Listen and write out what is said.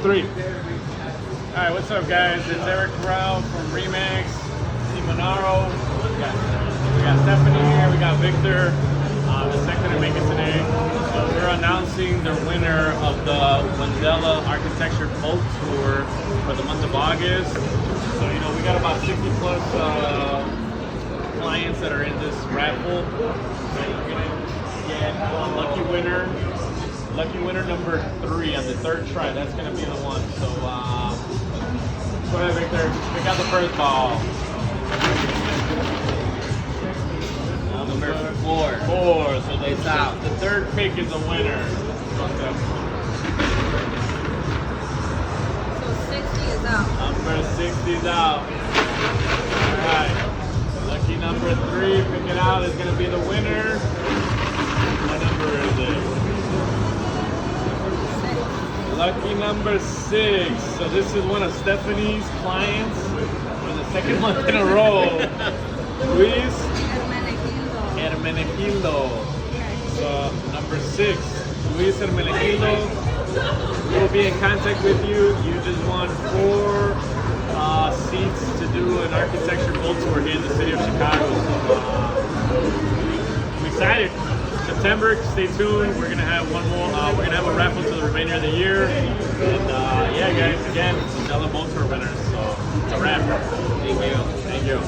Three. Alright, what's up guys? It's Eric Corral from Remax, Simonaro. We got Stephanie here, we got Victor, the second to make it today. So we're announcing the winner of the Wendella Architecture Boat Tour for the month of August. So we got about 60 plus clients that are in this raffle. So you're gonna get a lucky winner. Lucky winner number 3 on the third try. That's gonna be the one. So go ahead, Victor. Pick out the first ball. Number 4. 4. So it's out. The third pick is a winner. So 60 is out. Number 60 is out. Alright. Lucky number 3, pick it out, is gonna be the winner. What number is it? Lucky number 6. So this is one of Stephanie's clients for the second month in a row. Luis Hermenegildo. So number 6, Luis Hermenegildo. We'll be in contact with you. You just won 4 seats to do an architecture boat tour here in the city of Chicago. I'm excited. September, stay tuned. We're gonna have one more. We're gonna have a raffle to the remainder of the year. And yeah, guys, again, Wendella boat tour winners. So it's a wrap. Thank you. Thank you.